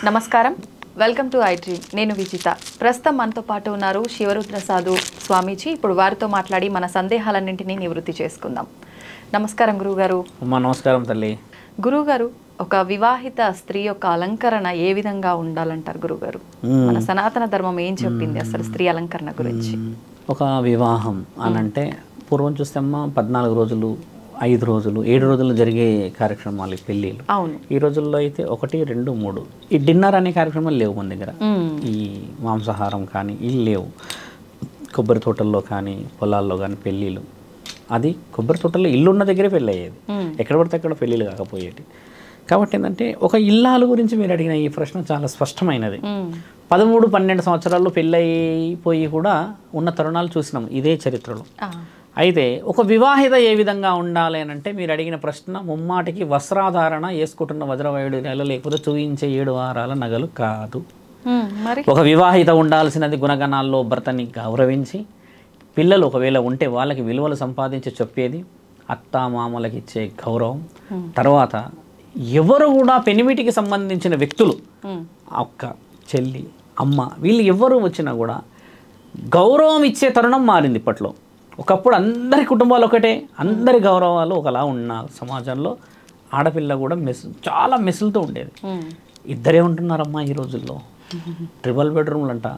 నమస్కారం, welcome to iDream. నేను విజిత. ప్రస్తుతం మనతో పాటు ఉన్నారు శివరుద్ర సాధు స్వామీజీ. ఇప్పుడు వారితో మాట్లాడి మన సందేహాలన్నింటినీ నివృత్తి చేసుకుందాం. నమస్కారం గురువుగారు. నమస్కారం తల్లి. గురువుగారు, ఒక వివాహిత స్త్రీ యొక్క అలంకరణ ఏ విధంగా ఉండాలంటారు గురువుగారు? మన సనాతన ధర్మం ఏం చెప్పింది అసలు స్త్రీ అలంకరణ గురించి? ఒక వివాహం అనంటే పూర్వం చూస్తే అమ్మ 14 రోజులు, 5 రోజులు, 7 రోజులు జరిగే కార్యక్రమాలు, పెళ్ళిళ్ళు. అవును. ఈ రోజుల్లో అయితే 1, 2, 3 ఈ డిన్నర్ అనే కార్యక్రమాలు లేవు మన దగ్గర. ఈ మాంసాహారం కానీ ఇవి లేవు. కొబ్బరి తోటల్లో కానీ పొలాల్లో కానీ పెళ్ళిళ్ళు, అది కొబ్బరి తోటల్లో ఇల్లు ఉన్న దగ్గరే పెళ్ళి అయ్యేది, ఎక్కడ పడితే అక్కడ పెళ్ళిళ్ళు కాకపోయేది. కాబట్టి ఏంటంటే ఒక ఇల్లాల గురించి మీరు అడిగిన ఈ ప్రశ్న చాలా స్పష్టమైనది. 13, 12 సంవత్సరాల్లో పెళ్ళైపోయి కూడా ఉన్న తరుణాలు చూసినాం ఇదే చరిత్రలో. అయితే ఒక వివాహిత ఏ విధంగా ఉండాలి అని అంటే మీరు అడిగిన ప్రశ్న ముమ్మాటికి వస్త్రాధారణ, వేసుకుంటున్న వజ్రవైడూర్యాలు లేకపోతే చూయించే 7 వారాల నగలు కాదు. ఒక వివాహిత ఉండాల్సినది గుణగణాల్లో భర్తని గౌరవించి, పిల్లలు ఒకవేళ ఉంటే వాళ్ళకి విలువలు సంపాదించి చెప్పేది, అత్త మామలకి ఇచ్చే గౌరవం, తర్వాత ఎవరు కూడా పెనిమిటికి సంబంధించిన వ్యక్తులు, అక్క, చెల్లి, అమ్మ, వీళ్ళు ఎవరు వచ్చినా కూడా గౌరవం ఇచ్చే తరుణం మారింది ఇప్పట్లో. ఒకప్పుడు అందరి కుటుంబాలు ఒకటే, అందరి గౌరవాలు ఒకలా ఉన్న సమాజంలో ఆడపిల్ల కూడా చాలా మెసులుతూ ఉండేది. ఇద్దరే ఉంటున్నారమ్మా ఈ రోజుల్లో. ట్రిపుల్ బెడ్రూమ్లు అంట,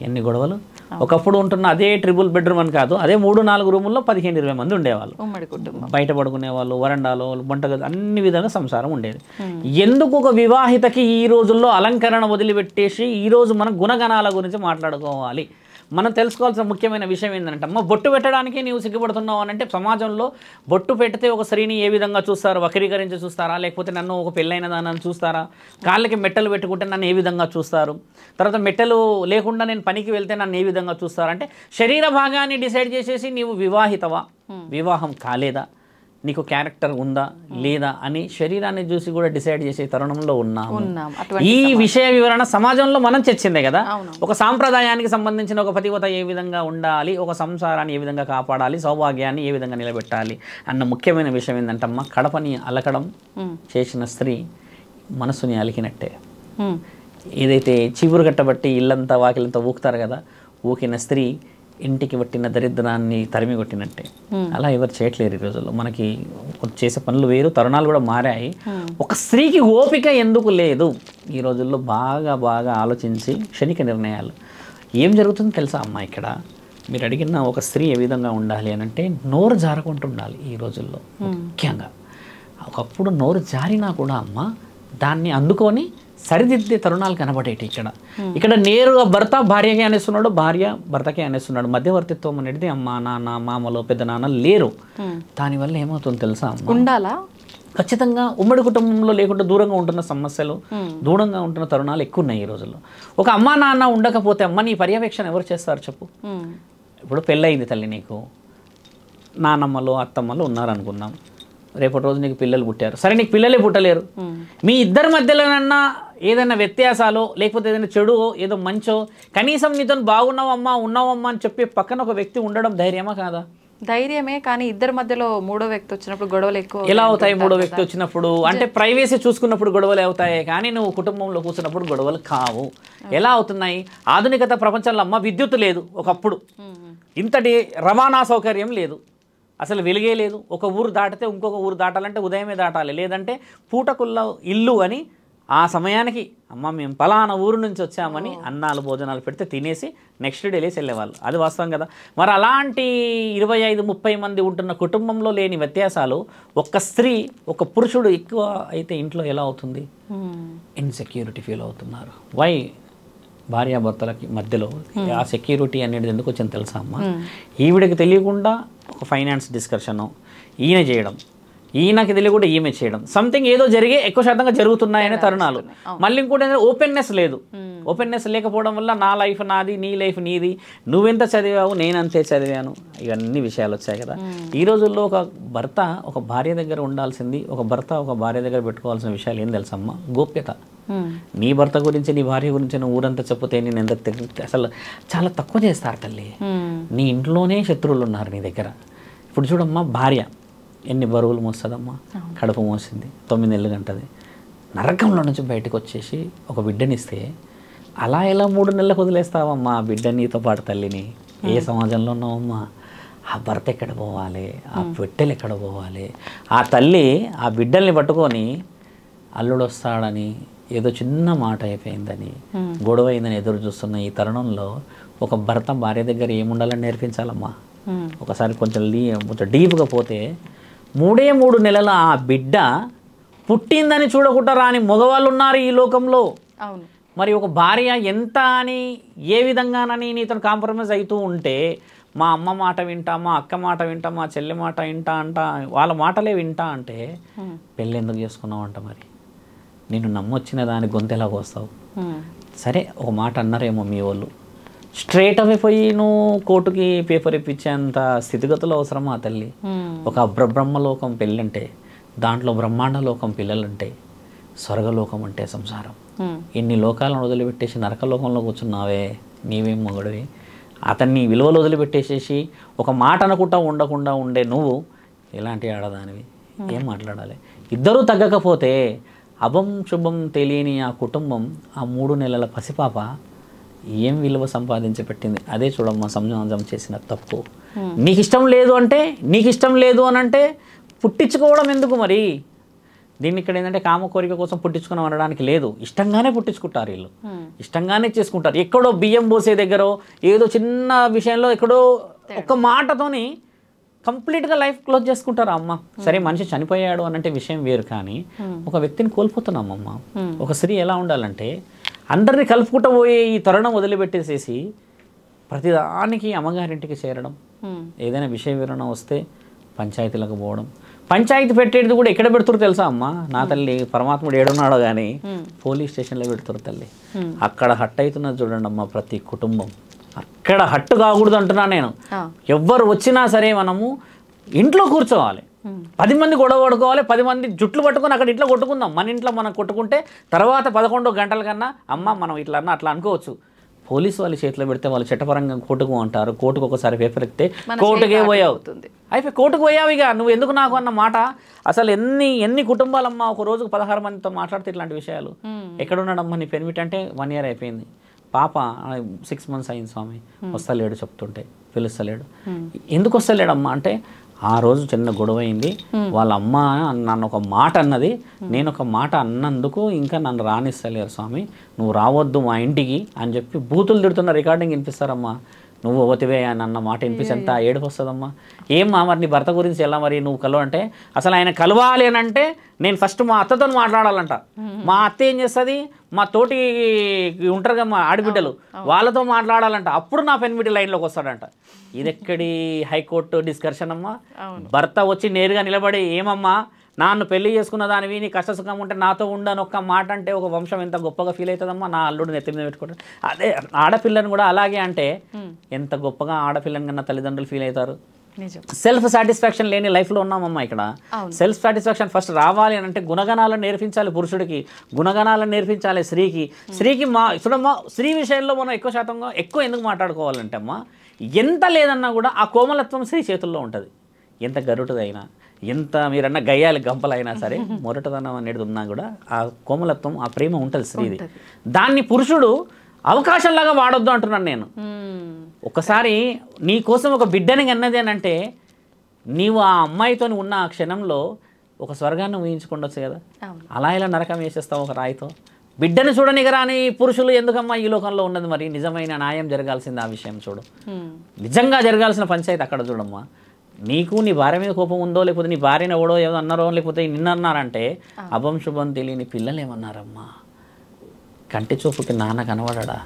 ఎన్ని గొడవలు. ఒకప్పుడు ఉంటున్న అదే ట్రిపుల్ బెడ్రూమ్ అని కాదు, అదే 3-4 రూముల్లో 15-20 మంది ఉండేవాళ్ళు. బయట పడుకునే వాళ్ళు, వరండాలో, వంటగది, అన్ని విధాలుగా సంసారం ఉండేది. ఎందుకు ఒక వివాహితకి ఈ రోజుల్లో అలంకరణ వదిలిపెట్టేసి ఈరోజు మనం గుణగణాల గురించి మాట్లాడుకోవాలి? మనం తెలుసుకోవాల్సిన ముఖ్యమైన విషయం ఏంటంటే, అమ్మ బొట్టు పెట్టడానికి నీవు సిగ్గుపడుతున్నావు అని అంటే, సమాజంలో బొట్టు పెడితే ఒక స్త్రీని ఏ విధంగా చూస్తారు? వక్రీకరించి చూస్తారా? లేకపోతే నన్ను ఒక పెళ్ళైన దాన్ని చూస్తారా? కాళ్ళకి మెట్టలు పెట్టుకుంటే నన్ను ఏ విధంగా చూస్తారు? తర్వాత మెట్టలు లేకుండా నేను పనికి వెళ్తే నన్ను ఏ విధంగా చూస్తారు? అంటే శరీర భాగాన్ని డిసైడ్ చేసేసి నీవు వివాహితవా, వివాహం కాలేదా, నీకు క్యారెక్టర్ ఉందా లేదా అని శరీరాన్ని చూసి కూడా డిసైడ్ చేసే తరుణంలో ఉన్నాము. ఈ విషయ వివరణ సమాజంలో మనం చర్చిందే కదా. ఒక సాంప్రదాయానికి సంబంధించిన ఒక పతివత ఏ విధంగా ఉండాలి, ఒక సంసారాన్ని ఏ విధంగా కాపాడాలి, సౌభాగ్యాన్ని ఏ విధంగా నిలబెట్టాలి అన్న ముఖ్యమైన విషయం ఏంటంటమ్మా, కడపని అలకడం చేసిన స్త్రీ మనసుని అలికినట్టే. ఏదైతే చీపురు కట్టబట్టి ఇల్లంతా వాకిలంతా ఊకుతారు కదా, ఊకిన స్త్రీ ఇంటికి పట్టిన దరిద్రాన్ని తరిమి కొట్టినట్టే. అలా ఎవరు చేయట్లేరు ఈ రోజుల్లో. మనకి చేసే పనులు వేరు, తరుణాలు కూడా మారాయి. ఒక స్త్రీకి ఓపిక ఎందుకు లేదు ఈ రోజుల్లో? బాగా బాగా ఆలోచించి క్షణిక నిర్ణయాలు. ఏం జరుగుతుందో తెలుసా అమ్మ? ఇక్కడ మీరు అడిగిన ఒక స్త్రీ ఏ విధంగా ఉండాలి అని అంటే, నోరు జారకుండా ఉండాలి ఈ రోజుల్లో. ముఖ్యంగా ఒకప్పుడు నోరు జారినా కూడా అమ్మ దాన్ని అందుకొని సరిదిద్దే తరుణాలు కనబడేటి. ఇక్కడ నేరుగా భర్త భార్యకే అనేస్తున్నాడు, భార్య భర్తకే అనేస్తున్నాడు. మధ్యవర్తిత్వం అనేది అమ్మ, నాన్న, మామలో, పెద్ద నాన్న లేరు. దానివల్ల ఏమవుతుందో తెలుసా అమ్మ? ఉండాలా? ఖచ్చితంగా ఉమ్మడి కుటుంబంలో లేకుండా దూరంగా ఉంటున్న సమస్యలు, దూరంగా ఉంటున్న తరుణాలు ఎక్కువ ఉన్నాయి ఈ రోజుల్లో. ఒక అమ్మ నాన్న ఉండకపోతే అమ్మ నీ పర్యవేక్షణ ఎవరు చేస్తారు చెప్పు? ఇప్పుడు పెళ్ళయింది తల్లి, నీకు నానమ్మలు అత్తమ్మలు ఉన్నారనుకుందాం. రేపటి రోజు నీకు పిల్లలు పుట్టారు, సరే నీకు పిల్లలే పుట్టలేరు. మీ ఇద్దరి మధ్యలోనన్నా ఏదైనా వ్యత్యాసాలు, లేకపోతే ఏదైనా చెడు, ఏదో మంచో, కనీసం నీతో బాగున్నావమ్మా, ఉన్నావమ్మా అని చెప్పి పక్కన ఒక వ్యక్తి ఉండడం ధైర్యమా కాదా? ధైర్యమే. కానీ ఇద్దరి మధ్యలో మూడో వ్యక్తి వచ్చినప్పుడు గొడవలు ఎక్కువ ఎలా అవుతాయి? మూడో వ్యక్తి వచ్చినప్పుడు అంటే ప్రైవసీ చూసుకున్నప్పుడు గొడవలు అవుతాయి, కానీ నువ్వు కుటుంబంలో కూర్చున్నప్పుడు గొడవలు కావు. ఎలా అవుతున్నాయి? ఆధునికత ప్రపంచంలో అమ్మ విద్యుత్ లేదు. ఒకప్పుడు ఇంతటి రవాణా సౌకర్యం లేదు, అసలు వెలుగే లేదు. ఒక ఊరు దాటితే ఇంకొక ఊరు దాటాలంటే ఉదయమే దాటాలి, లేదంటే పూటకుల్ల ఇల్లు అని ఆ సమయానికి అమ్మ మేము పలానా ఊరు నుంచి వచ్చామని అన్నాలు భోజనాలు పెడితే తినేసి నెక్స్ట్ డే లేసి వెళ్ళేవాళ్ళు. అది వాస్తవం కదా. మరి అలాంటి 25-30 మంది ఉంటున్న కుటుంబంలో లేని వ్యత్యాసాలు ఒక్క స్త్రీ, ఒక పురుషుడు ఎక్కువ అయితే ఇంట్లో ఎలా అవుతుంది? ఇన్సెక్యూరిటీ ఫీల్ అవుతున్నారు. వై? భార్యాభర్తలకి మధ్యలో ఆ సెక్యూరిటీ అనేది ఎందుకు వచ్చింది తెలుసా అమ్మ? ఈవిడకి తెలియకుండా ఒక ఫైనాన్స్ డిస్కషను ఈయన చేయడం, ఈయనకి తెలియకుండా ఈమె చేయడం, సంథింగ్ ఏదో జరిగే ఎక్కువ శాతంగా జరుగుతున్నాయనే తరుణాలు. మళ్ళీ ఇంకోటి ఏంటంటే ఓపెన్నెస్ లేదు. ఓపెన్నెస్ లేకపోవడం వల్ల నా లైఫ్ నాది, నీ లైఫ్ నీది, నువ్వెంత చదివావు నేనంతే చదివాను, ఇవన్నీ విషయాలు వచ్చాయి కదా. ఈ రోజుల్లో ఒక భర్త ఒక భార్య దగ్గర ఉండాల్సింది, ఒక భర్త ఒక భార్య దగ్గర పెట్టుకోవాల్సిన విషయాలు ఏం తెలుసమ్మా? గోప్యత. నీ భర్త గురించి, నీ భార్య గురించి నువ్వు ఊరంతా చెప్పితే నేను ఎంత అసలు చాలా తక్కువ చేస్తారు తల్లి. నీ ఇంట్లోనే శత్రువులు ఉన్నారు నీ దగ్గర. ఇప్పుడు చూడమ్మా, భార్య ఎన్ని బరువులు మోస్తుందమ్మా? కడుపు మోసింది, 9 నెలలు గంటది, నరకంలో నుంచి బయటకు వచ్చేసి ఒక బిడ్డనిస్తే అలా ఎలా 3 నెలలకు వదిలేస్తావమ్మా ఆ బిడ్డ నీతో పాటు తల్లిని? ఏ సమాజంలో ఉన్నావమ్మా? ఆ భర్త ఎక్కడ పోవాలి, ఆ బిడ్డలు ఎక్కడ పోవాలి? ఆ తల్లి ఆ బిడ్డల్ని పట్టుకొని అల్లుడు వస్తాడని ఏదో చిన్న మాట అయిపోయిందని గొడవ అయిందని ఎదురు చూస్తున్న ఈ తరుణంలో ఒక భర్త భార్య దగ్గర ఏముండాలని నేర్పించాలమ్మా? ఒకసారి కొంచెం డీప్గా పోతే 3 నెలల ఆ బిడ్డ పుట్టిందని చూడకుండా రాని మగవాళ్ళు ఉన్నారు ఈ లోకంలో. అవును. మరి ఒక భార్య ఎంత అని ఏ విధంగానని నీతో కాంప్రమైజ్ అవుతూ ఉంటే మా అమ్మ మాట వింటా, మా అక్క మాట వింటా, మా చెల్లి మాట వింటా అంట, వాళ్ళ మాటలే వింటా అంటే పెళ్ళి ఎందుకు చేసుకున్నావు అంట? మరి నిన్ను నమ్మొచ్చిన దాని గొంతెలాగ వస్తావు? సరే ఒక మాట అన్నారేమో మీ వాళ్ళు, స్ట్రేట్ అవే పోయి నువ్వు కోర్టుకి పేపర్ ఇప్పించేంత స్థితిగతులు అవసరమా తల్లి? ఒక బ్రహ్మలోకం పెళ్ళంటే, దాంట్లో బ్రహ్మాండ లోకం పిల్లలంటే, స్వర్గలోకం అంటే సంసారం. ఇన్ని లోకాలను వదిలిపెట్టేసి నరకలోకంలో కూర్చున్నావే, నీవేం మొగడివి? అతన్ని విలువలు వదిలిపెట్టేసేసి ఒక మాట అనుకుంటా ఉండకుండా ఉండే నువ్వు ఎలాంటి ఆడదానివి? ఏం మాట్లాడాలి? ఇద్దరూ తగ్గకపోతే అభం శుభం తెలియని ఆ కుటుంబం, ఆ 3 నెలల పసిపాప ఏం విలువ సంపాదించి పెట్టింది? అదే చూడమ్మా సమాజం చేసిన తప్పు. నీకు ఇష్టం లేదు అని అంటే పుట్టించుకోవడం ఎందుకు మరి? దీన్ని ఇక్కడ ఏంటంటే కామ కోరిక కోసం పుట్టించుకుని అనడానికి లేదు. ఇష్టంగానే పుట్టించుకుంటారు వీళ్ళు, ఇష్టంగానే చేసుకుంటారు. ఎక్కడో బియ్యం పోసే దగ్గర ఏదో చిన్న విషయంలో ఎక్కడో ఒక మాటతోని కంప్లీట్గా లైఫ్ క్లోజ్ చేసుకుంటారు. అమ్మ సరే మనిషి చనిపోయాడు అనంటే విషయం వేరు, కానీ ఒక వ్యక్తిని కోల్పోతున్నామమ్మ. ఒక స్త్రీ ఎలా ఉండాలంటే అందరినీ కలుపుకుంటూ పోయే ఈ తరుణం వదిలిపెట్టేసేసి ప్రతిదానికి అమ్మగారింటికి చేరడం, ఏదైనా విషయ వివరణ వస్తే పంచాయతీలకు పోవడం. పంచాయతీ పెట్టేది కూడా ఎక్కడ పెడుతురు తెలుసా అమ్మ? నా తల్లి పరమాత్ముడు ఏడున్నాడో కానీ పోలీస్ స్టేషన్లో పెడుతురు తల్లి. అక్కడ హట్ అవుతున్నది చూడండి అమ్మ ప్రతి కుటుంబం. అక్కడ హట్టు కాకూడదు అంటున్నా నేను. ఎవ్వరు వచ్చినా సరే మనము ఇంట్లో కూర్చోవాలి, 10 మంది గొడవ పడుకోవాలి, 10 మంది జుట్లు పట్టుకొని అక్కడ ఇట్లా కొట్టుకుందాం. మన ఇంట్లో మనం కొట్టుకుంటే తర్వాత 11 గంటల కన్నా అమ్మ మనం ఇట్లా అన్నా అట్లా అనుకోవచ్చు. పోలీసు వాళ్ళ చేతిలో పెడితే వాళ్ళు చట్టపరంగా కోర్టుకు అంటారు. కోర్టుకు ఒకసారి పేపర్ ఎక్కితే కోర్టుకే పోయావు, అయిపోయి కోర్టుకు పోయావు. ఇక నువ్వు ఎందుకు నాకు అన్న మాట. అసలు ఎన్ని కుటుంబాలమ్మా ఒక రోజుకు 16 మందితో మాట్లాడితే ఇట్లాంటి విషయాలు. ఎక్కడున్నాడమ్మా నీ పెర్మిట్ అంటే 1 year అయిపోయింది, పాప 6 months అయింది స్వామి, వస్తలేడు చెప్తుంటే, పిలుస్తలేడు. ఎందుకు వస్తలేడమ్మా అంటే ఆ రోజు చిన్న గొడవ అయింది, వాళ్ళ అమ్మ నన్ను ఒక మాట అన్నది, నేను ఒక మాట అన్నందుకు ఇంకా నన్ను రానిస్తలేరు స్వామి, నువ్వు రావద్దు మా ఇంటికి అని చెప్పి బూతులు తిడుతున్న రికార్డింగ్ వినిపిస్తారమ్మా. నువ్వు పోతివే అని అన్న మాట వినిపిస్తే ఎంత ఏడుపు వస్తుందమ్మా. ఏమ్మా మరి నీ భర్త గురించి ఎలా మరి నువ్వు కలవ అంటే, అసలు ఆయన కలవాలి అని అంటే నేను ఫస్ట్ మా అత్తతో మాట్లాడాలంట. మా అత్త ఏం చేస్తుంది, మా తోటి ఉంటారు కదా మా ఆడబిడ్డలు, వాళ్ళతో మాట్లాడాలంట. అప్పుడు నా పెన్మిటి లైన్లోకి వస్తాడంట. ఇదెక్కడి హైకోర్టు డిస్కషన్ అమ్మా? భర్త వచ్చి నేరుగా నిలబడి, ఏమమ్మా నాన్ను పెళ్లి చేసుకున్న దానివి, నీ కష్టసుఖం ఉంటే నాతో ఉండని ఒక్క మాట అంటే ఒక వంశం ఎంత గొప్పగా ఫీల్ అవుతుందమ్మా. నా అల్లుడు నెత్తి మీద పెట్టుకుంటాడు. అదే ఆడపిల్లని కూడా అలాగే అంటే ఎంత గొప్పగా ఆడపిల్లని కన్నా తల్లిదండ్రులు ఫీల్ అవుతారు. సెల్ఫ్ సాటిస్ఫాక్షన్ లేని లైఫ్లో ఉన్నామమ్మా. ఇక్కడ సెల్ఫ్ సాటిస్ఫాక్షన్ ఫస్ట్ రావాలి అని అంటే గుణగణాలను నేర్పించాలి పురుషుడికి, గుణగణాలను నేర్పించాలి స్త్రీకి. చూడమ్మా స్త్రీ విషయంలో మనం ఎక్కువ ఎందుకు మాట్లాడుకోవాలంటే అమ్మా, ఎంత లేదన్నా కూడా ఆ కోమలత్వం స్త్రీ చేతుల్లో ఉంటుంది. ఎంత గరుటుదైనా, ఎంత మీరన్న గయ్యాలి గంపలైనా సరే, మొరటదనం అనేది ఉన్నా కూడా ఆ కోమలత్వం ఆ ప్రేమ ఉంటుంది స్త్రీది. దాన్ని పురుషుడు అవకాశంలాగా వాడొద్దు అంటున్నాను నేను. ఒకసారి నీ కోసం ఒక బిడ్డని అన్నది అని అంటే నీవు ఆ అమ్మాయితో ఉన్న ఆ క్షణంలో ఒక స్వర్గాన్ని ఊహించుకుండొచ్చు కదా. అలా ఇలా నరకం వేసేస్తావు ఒక రాయితో. బిడ్డను చూడనిగా రాని పురుషులు ఎందుకమ్మా ఈ లోకంలో ఉన్నది? మరి నిజమైన న్యాయం జరగాల్సింది ఆ విషయం చూడు. నిజంగా జరగాల్సిన పంచాయతీ అక్కడ చూడమ్మా. నీకు నీ భార్య మీద కోపం ఉందో, లేకపోతే నీ భార్యను ఎవడో ఏదో అన్నారో, లేకపోతే నిన్నన్నారంటే అభం శుభం తెలియని పిల్లలు ఏమన్నారమ్మా? కంటి చూపుకి నాన్న కనబడా?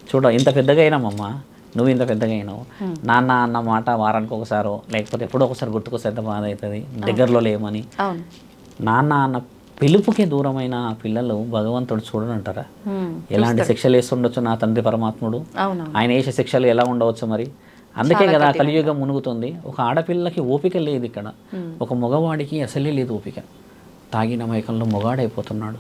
చూడ ఇంత పెద్దగా అయినామమ్మా, నువ్వు ఇంత పెద్దగా అయినావు. నాన్న అన్న మాట వారానికి ఒకసారో లేకపోతే ఎప్పుడో ఒకసారి గుర్తుకొస్తే ఎంత బాధ అవుతుంది, దగ్గరలో లేమని. నాన్న అన్న పిలుపుకి దూరమైన పిల్లలు భగవంతుడు చూడనంటారా? ఎలాంటి శిక్షలు వేస్తుండొచ్చు నా తండ్రి పరమాత్ముడు, ఆయన వేసే శిక్షలు ఎలా ఉండవచ్చు మరి? అందుకే కదా కలియుగం మునుగుతుంది. ఒక ఆడపిల్లకి ఓపిక లేదు ఇక్కడ, ఒక మగవాడికి అసలే లేదు ఓపిక. తాగిన మైకంలో మొగాడైపోతున్నాడు.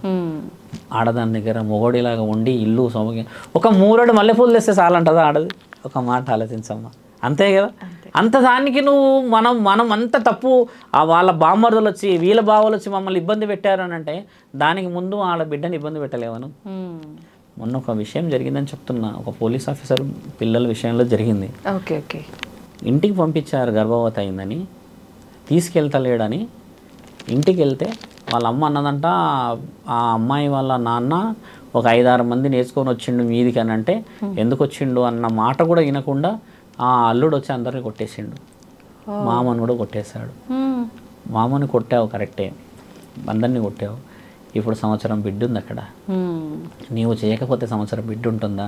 ఆడదాని దగ్గర మొగోడిలాగా ఉండి ఇల్లు సౌమ్యం ఒక 3 మల్లెపూలు తెస్తే చాలంటదా ఆడది? ఒక మాట ఆలోచించమ్మా. అంతే కదా. అంత దానికి నువ్వు మనం అంత తప్పు వాళ్ళ బామ్మర్దులు వచ్చి వీళ్ళ బావలు వచ్చి మమ్మల్ని ఇబ్బంది పెట్టారు అని అంటే దానికి ముందు వాళ్ళ బిడ్డని ఇబ్బంది పెట్టలేవను. మొన్న ఒక విషయం జరిగిందని చెప్తున్నా, ఒక పోలీస్ ఆఫీసర్ పిల్లల విషయంలో జరిగింది. Okay okay. ఇంటికి పంపించారు గర్భవతి అయిందని, తీసుకెళ్తలేడని. ఇంటికి వెళ్తే వాళ్ళ అమ్మ అన్నదంట ఆ అమ్మాయి వాళ్ళ నాన్న ఒక 5-6 మందిని వేసుకొని వచ్చిండు మీదికి అని అంటే, ఎందుకు వచ్చిండు అన్న మాట కూడా వినకుండా ఆ అల్లుడు వచ్చి అందరిని కొట్టేసిండు. మామను కూడా కొట్టేశాడు. మామని కొట్టావు కరెక్టే, అందరినీ కొట్టావు. ఇప్పుడు సంవత్సరం బిడ్డ ఉంది అక్కడ. నీవు చేయకపోతే సంవత్సరం బిడ్డ ఉంటుందా?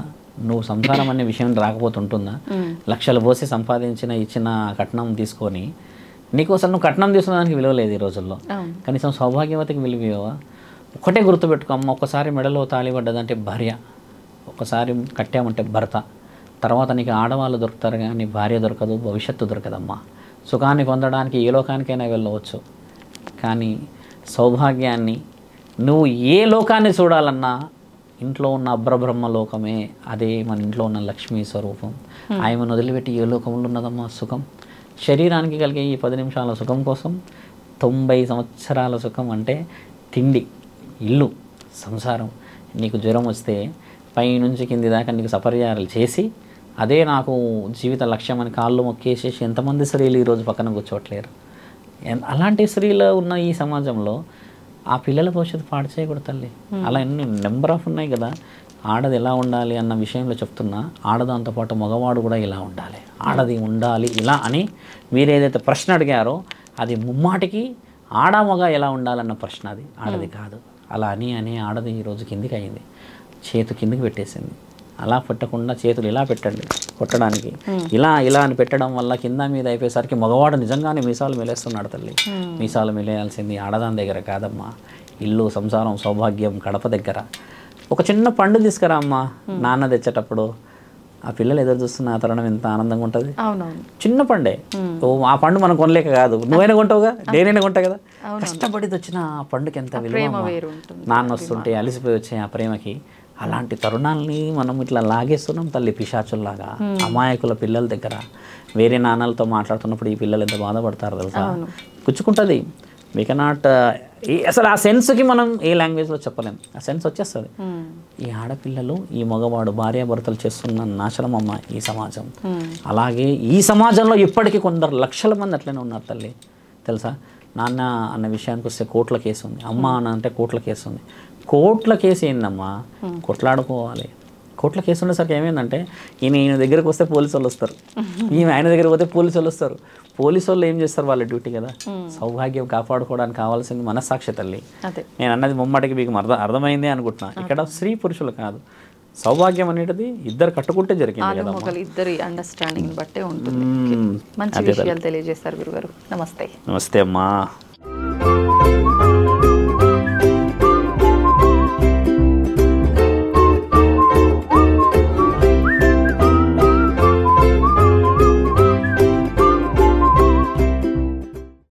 నువ్వు సంసారం అనే విషయం రాకపోతే ఉంటుందా? లక్షలు పోసి ఇచ్చిన కట్నం తీసుకొని నీకోసం నువ్వు కట్నం తీసుకున్న దానికి విలువ లేదు ఈ రోజుల్లో. కనీసం సౌభాగ్యవతికి విలువవా? ఒకటే గుర్తుపెట్టుకో అమ్మ, ఒక్కసారి మెడలో తాళి పడ్డదంటే భార్య, ఒక్కసారి కట్టామంటే భర్త, తర్వాత నీకు ఆడవాళ్ళు దొరుకుతారు కానీ భార్య దొరకదు, భవిష్యత్తు దొరకదమ్మా. సుఖాన్ని పొందడానికి ఏ లోకానికైనా వెళ్ళవచ్చు, కానీ సౌభాగ్యాన్ని నువ్వు ఏ లోకాన్ని చూడాలన్నా ఇంట్లో ఉన్న అబ్రబ్రహ్మ లోకమే, అదే మన ఇంట్లో ఉన్న లక్ష్మీ స్వరూపం. ఆయమను వదిలిపెట్టి ఏ లోకంలో ఉన్నదమ్మా సుఖం? శరీరానికి కలిగే ఈ 10 నిమిషాల సుఖం కోసం 90 సంవత్సరాల సుఖం అంటే తిండి, ఇల్లు, సంసారం. నీకు జ్వరం వస్తే పైనుంచి కింది దాకా నీకు సపర్యాలు చేసి అదే నాకు జీవిత లక్ష్యం అని కాళ్ళు మొక్కేసేసి ఎంతమంది స్త్రీలు ఈరోజు పక్కన కూర్చోట్లేరు? అలాంటి స్త్రీలు ఉన్న ఈ సమాజంలో ఆ పిల్లల భవిష్యత్తు పాడు చేయకూడదు తల్లి. అలా ఎన్ని నెంబర్ ఆఫ్ ఉన్నాయి కదా. ఆడది ఎలా ఉండాలి అన్న విషయంలో చెప్తున్నా, ఆడదాంతో పాటు మగవాడు కూడా ఇలా ఉండాలి, ఆడది ఉండాలి ఇలా అని మీరు ఏదైతే ప్రశ్న అడిగారో అది ముమ్మాటికి ఆడ మగ ఎలా ఉండాలన్న ప్రశ్న, అది ఆడది కాదు. అలా అని ఆడది ఈరోజు కిందికి అయింది, చేతు కిందికి పెట్టేసింది. అలా పెట్టకుండా చేతులు ఇలా పెట్టండి కొట్టడానికి, ఇలా అని పెట్టడం వల్ల కింద మీద అయిపోయేసరికి మగవాడు నిజంగానే మీసాలు మెలేస్తున్నాడు తల్లి. మీసాలు మెలేయాల్సింది ఆడదాని దగ్గర కాదమ్మా, ఇల్లు, సంసారం, సౌభాగ్యం కడప దగ్గర. ఒక చిన్న పండు తీసుకురా అమ్మా, నాన్న తెచ్చేటప్పుడు ఆ పిల్లలు ఎదురు చూస్తున్న ఆ తరుణం ఎంత ఆనందంగా ఉంటుంది. చిన్న పండే, ఆ పండు మనం కొనలేక కాదు, నువ్వైనా కొంటావుగా, నేనైనా కొంటా కదా. కష్టపడి వచ్చిన ఆ పండుకి ఎంత విలువ. నాన్న వస్తుంటే అలిసిపోయి వచ్చే ఆ ప్రేమకి. అలాంటి తరుణాలని మనం ఇట్లా లాగేస్తున్నాం తల్లి, పిశాచుల్లాగా. అమాయకుల పిల్లల దగ్గర వేరే నాన్నలతో మాట్లాడుతున్నప్పుడు ఈ పిల్లలు ఎంత బాధపడతారు తెలుసా. గుచ్చుకుంటుంది. వీ కెనాట్, అసలు ఆ సెన్స్కి మనం ఏ లాంగ్వేజ్లో చెప్పలేం, ఆ సెన్స్ వచ్చేస్తుంది. ఈ ఆడపిల్లలు, ఈ మగవాడు భార్యాభర్తలు చేస్తున్న నాశనం అమ్మ ఈ సమాజం. అలాగే ఈ సమాజంలో ఇప్పటికీ కొందరు లక్షల మంది అట్లనే ఉన్నారు తల్లి తెలుసా. నాన్న అన్న విషయానికి వస్తే కోట్ల కేసు ఉంది, అమ్మ అన్న అంటే కోట్ల కేసు ఉంది. కోట్ల కేసు ఏందమ్మా, కొట్లాడుకోవాలి. కోట్ల కేసు ఉండేసరికి ఏమైందంటే ఈయన దగ్గరకు వస్తే పోలీసు వాళ్ళు వస్తారు, ఆయన దగ్గరకు పోతే పోలీసు వాళ్ళు వస్తారు. పోలీసు వాళ్ళు ఏం చేస్తారు, వాళ్ళ డ్యూటీ కదా. సౌభాగ్యం కాపాడుకోవడానికి కావాల్సింది మనస్సాక్షి తల్లి. నేను అన్నది ముమ్మటికి మీకు అర్థమైంది అనుకుంటున్నా. ఇక్కడ స్త్రీ పురుషులు కాదు, సౌభాగ్యం అనేది ఇద్దరు కట్టుకుంటే జరిగింది కదా. ఇద్దరి అండర్స్టాండింగ్ బట్టే ఉంటుంది. మంచి విషయాలు తెలియజేస్తారు గురుగారు. నమస్తే. నమస్తే అమ్మా.